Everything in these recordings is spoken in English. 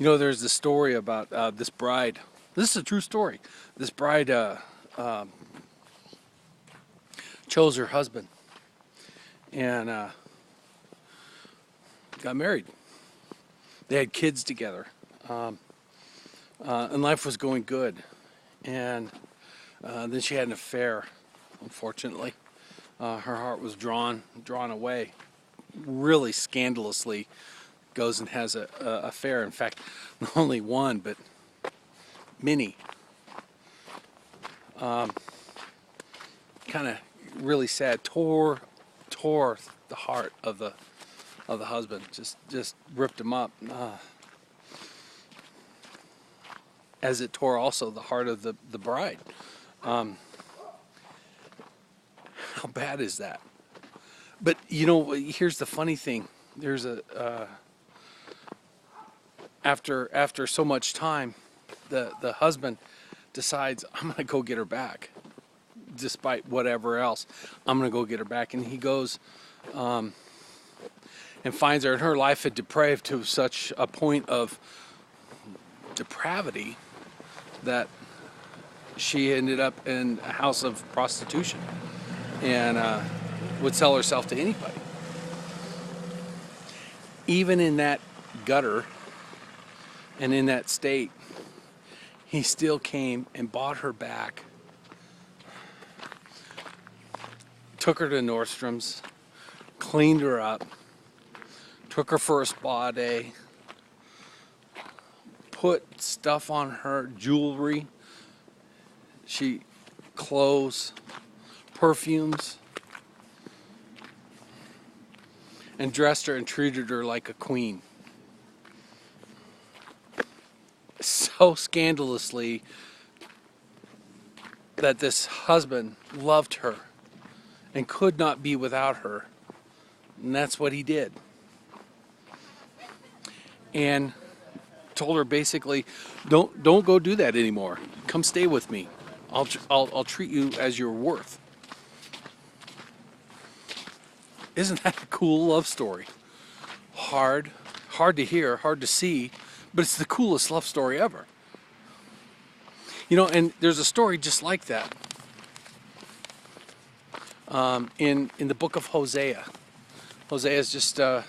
You know, there's this story about this bride. This is a true story. This bride chose her husband and got married. They had kids together, and life was going good. And then she had an affair, unfortunately. Her heart was drawn away, really scandalously. Goes and has a affair. In fact, not only one, but many. Kind of really sad. Tore the heart of the husband. Just ripped him up. As it tore also the heart of the bride. How bad is that? But you know, here's the funny thing. There's after so much time, the husband decides, I'm going to go get her back. Despite whatever else, I'm going to go get her back. And he goes and finds her, and her life had depraved to such a point of depravity that she ended up in a house of prostitution and would sell herself to anybody. Even in that gutter and in that state, he still came and bought her back, took her to Nordstrom's, cleaned her up, took her for a spa day, put stuff on her, jewelry, clothes, perfumes, and dressed her and treated her like a queen. So scandalously that this husband loved her and could not be without her. And that's what he did. And told her basically, don't go do that anymore. Come stay with me. I'll treat you as you're worth. Isn't that a cool love story? Hard to hear, hard to see, but it's the coolest love story ever. You know, and there's a story just like that in the book of Hosea. Hosea is just one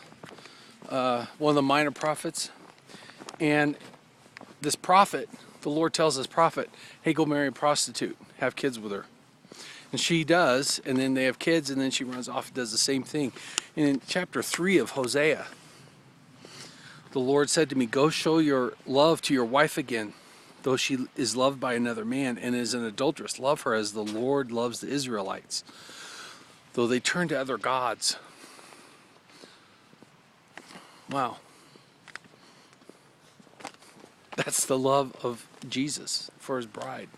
of the minor prophets. And this prophet, the Lord tells this prophet, hey, go marry a prostitute, have kids with her. And she does, and then they have kids, and then she runs off and does the same thing. And in chapter 3 of Hosea, the Lord said to me, go show your love to your wife again, though she is loved by another man and is an adulteress. Love her as the Lord loves the Israelites, though they turn to other gods. Wow. That's the love of Jesus for his bride.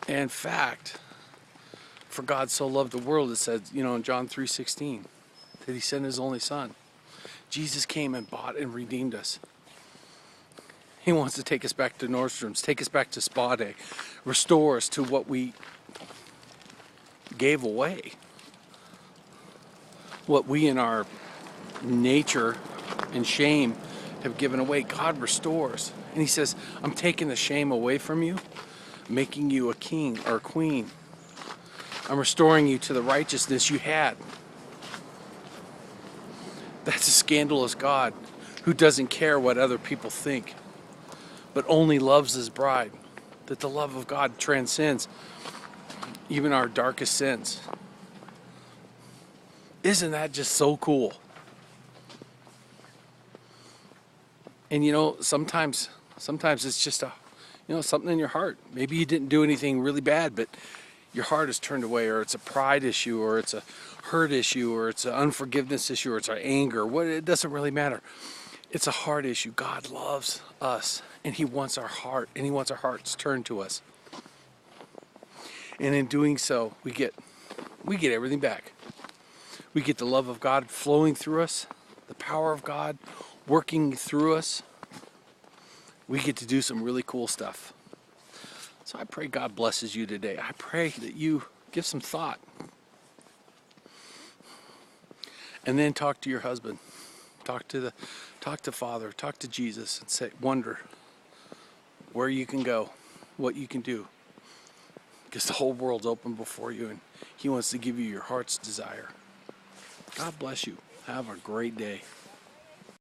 In fact, for God so loved the world, it says, you know, in John 3:16, that he sent his only son. Jesus came and bought and redeemed us. He wants to take us back to Nordstrom's, take us back to Spa Day, restore us to what we gave away. What we in our nature and shame have given away, God restores. And he says, I'm taking the shame away from you, making you a king or a queen. I'm restoring you to the righteousness you had. That's a scandalous God who doesn't care what other people think, but only loves his bride. That the love of God transcends even our darkest sins. Isn't that just so cool? And you know, sometimes it's just something in your heart. Maybe you didn't do anything really bad, but your heart is turned away, or it's a pride issue, or it's a hurt issue, or it's an unforgiveness issue, or it's our anger. It doesn't really matter. It's a heart issue. God loves us, and he wants our heart, and he wants our hearts turned to us. And in doing so, we get everything back. We get the love of God flowing through us, the power of God working through us. We get to do some really cool stuff. So I pray God blesses you today. I pray that you give some thought. And then talk to your husband. Talk to Talk to Father, talk to Jesus, and wonder where you can go, what you can do. Because the whole world's open before you, and He wants to give you your heart's desire. God bless you. Have a great day.